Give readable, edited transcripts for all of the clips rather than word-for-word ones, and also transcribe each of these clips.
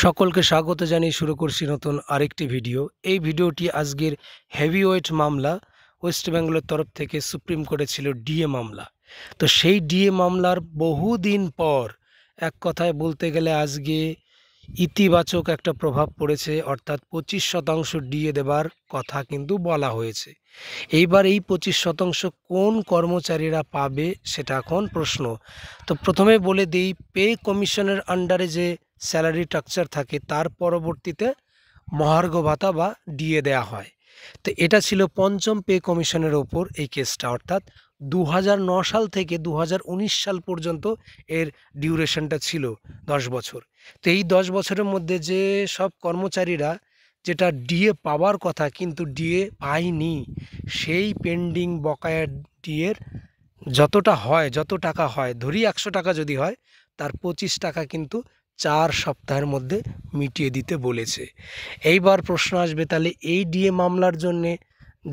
সকলকে স্বাগত জানিয়ে শুরু করছি নতুন আরেকটি ভিডিও। এই ভিডিওটি আজকের হেভিওয়েট মামলা ওয়েস্ট বেঙ্গলের তরফ থেকে সুপ্রিম কোর্টে ছিল ডিএ মামলা। তো সেই ডিএ মামলার বহুদিন পর এক কথায় বলতে গেলে আজকে ইতিবাচক একটা প্রভাব পড়েছে, অর্থাৎ 25% ডিএ দেবার কথা কিন্তু বলা হয়েছে। এইবার এই 25% কোন কর্মচারীরা পাবে সেটা এখন প্রশ্ন। তো প্রথমে বলে দিই, পে কমিশনের আন্ডারে যে স্যালারি স্ট্রাকচার থাকে তার পরবর্তীতে মহার্ঘ ভাতা বা ডিএ দেয়া হয়। তো এটা ছিল পঞ্চম পে কমিশনের ওপর এই কেসটা, অর্থাৎ 2009 সাল থেকে 2019 সাল পর্যন্ত এর ডিউরেশনটা ছিল 10 বছর। তো এই 10 বছরের মধ্যে যে সব কর্মচারীরা যেটা ডিএ পাওয়ার কথা কিন্তু ডিএ পায়নি, সেই পেন্ডিং বকেয়া ডিএর যতটা হয়, যত টাকা হয়, ধরি 100 টাকা যদি হয়, তার 25 টাকা কিন্তু 4 সপ্তাহের মধ্যে মিটিয়ে দিতে বলেছে। এইবার প্রশ্ন আসবে, তাহলে এই ডিএ মামলার জন্যে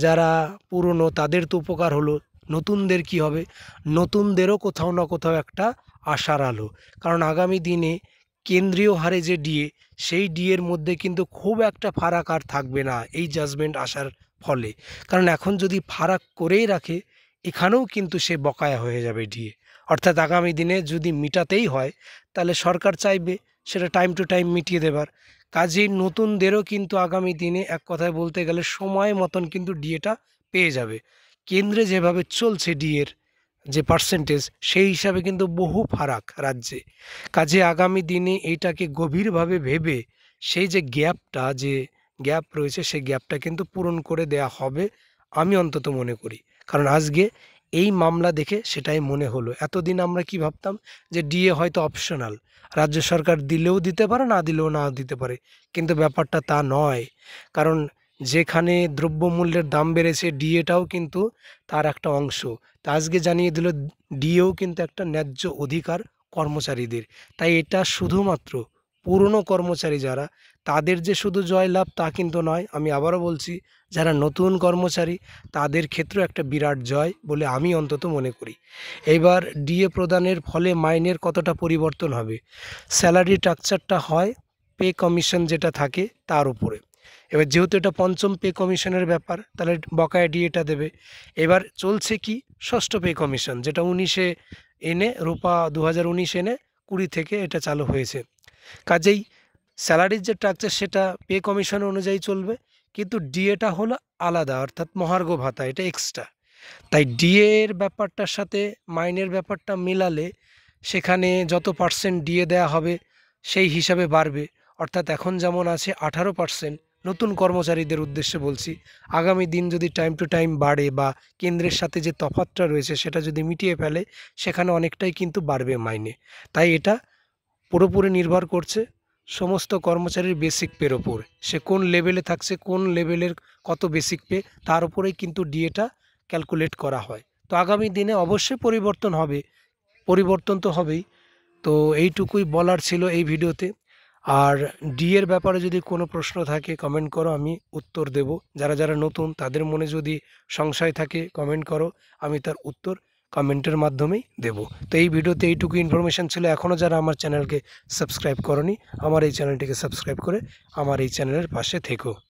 যারা পুরনো তাদের তো উপকার হলো, নতুনদের কি হবে? নতুনদেরও কোথাও না কোথাও একটা আশার আলো, কারণ আগামী দিনে কেন্দ্রীয় হারে যে ডিএ, সেই ডিএর মধ্যে কিন্তু খুব একটা ফারাক আর থাকবে না এই জাজমেন্ট আসার ফলে। কারণ এখন যদি ফারাক করেই রাখে, এখানেও কিন্তু সে বকেয়া হয়ে যাবে ডিএ। অর্থাৎ আগামী দিনে যদি মিটাতেই হয়, তাহলে সরকার চাইবে সেটা টাইম টু টাইম মিটিয়ে দেবার। কাজেই নতুনদেরও কিন্তু আগামী দিনে এক কথায় বলতে গেলে সময় মতন কিন্তু ডিএটা পেয়ে যাবে। কেন্দ্রে যেভাবে চলছে ডিএর যে পার্সেন্টেজ, সেই হিসাবে কিন্তু বহু ফারাক রাজ্যে। কাজে আগামী দিনে এইটাকে গভীরভাবে ভেবে সেই যে গ্যাপ রয়েছে, সেই গ্যাপটা কিন্তু পূরণ করে দেয়া হবে, আমি অন্তত মনে করি। কারণ আজকে এই মামলা দেখে সেটাই মনে হলো। এতদিন আমরা কি ভাবতাম যে ডিএ হয়তো অপশনাল, রাজ্য সরকার দিলেও দিতে পারে, না দিলেও না দিতে পারে, কিন্তু ব্যাপারটা তা নয়। কারণ যেখানে দ্রব্যমূল্যের দাম বেড়েছে, ডিএটাও কিন্তু তার একটা অংশ। তা আজকে জানিয়ে দিল ডিএও কিন্তু একটা ন্যায্য অধিকার কর্মচারীদের। তাই এটা শুধুমাত্র পুরনো কর্মচারী যারা, তাদের যে শুধু জয়লাভ তা কিন্তু নয়। আমি আবারও বলছি, যারা নতুন কর্মচারী তাদের ক্ষেত্রেও একটা বিরাট জয় বলে আমি অন্তত মনে করি। এইবার ডিএ প্রদানের ফলে মাইনের কতটা পরিবর্তন হবে? স্যালারি স্ট্রাকচারটা হয় পে কমিশন যেটা থাকে তার উপরে। এবার যেহেতু এটা পঞ্চম পে কমিশনের ব্যাপার, তাহলে বকেয়া ডিএটা দেবে। এবার চলছে কি ষষ্ঠ পে কমিশন, যেটা 19-এ এনে রূপা 2019 এনে 20 থেকে এটা চালু হয়েছে। কাজেই স্যালারির যে স্ট্রাকচার সেটা পে কমিশন অনুযায়ী চলবে, কিন্তু ডিএটা হলো আলাদা, অর্থাৎ মহার্ঘ ভাতা, এটা এক্সট্রা। তাই ডিএ এর ব্যাপারটার সাথে মাইনের ব্যাপারটা মেলালে সেখানে যত পার্সেন্ট ডিএ দেয়া হবে সেই হিসাবে বাড়বে। অর্থাৎ এখন যেমন আছে 18%, নতুন কর্মচারীদের উদ্দেশ্যে বলছি, আগামী দিন যদি টাইম টু টাইম বাড়ে বা কেন্দ্রের সাথে যে তফাৎটা রয়েছে সেটা যদি মিটিয়ে ফেলে, সেখানে অনেকটাই কিন্তু বাড়বে মাইনে। তাই এটা পুরোপুরি নির্ভর করছে সমস্ত কর্মচারীর বেসিক পের ওপর। সে কোন লেভেলে থাকছে, কোন লেভেলের কত বেসিক পে, তার উপরেই কিন্তু ডিএটা ক্যালকুলেট করা হয়। তো আগামী দিনে অবশ্যই পরিবর্তন হবে, পরিবর্তন তো হবেই। তো এইটুকুই বলার ছিল এই ভিডিওতে। আর ডিএর ব্যাপারে যদি কোনো প্রশ্ন থাকে কমেন্ট করো, আমি উত্তর দেব। যারা যারা নতুন তাদের মনে যদি সংশয় থাকে কমেন্ট করো, আমি তার উত্তর কমেন্টের মাধ্যমেই দেব। তো এই ভিডিওতে এইটুকু ইনফরমেশান ছিল। এখনও যারা আমার চ্যানেলকে সাবস্ক্রাইব করনি, আমার এই চ্যানেলটিকে সাবস্ক্রাইব করে আমার এই চ্যানেলের পাশে থেকো।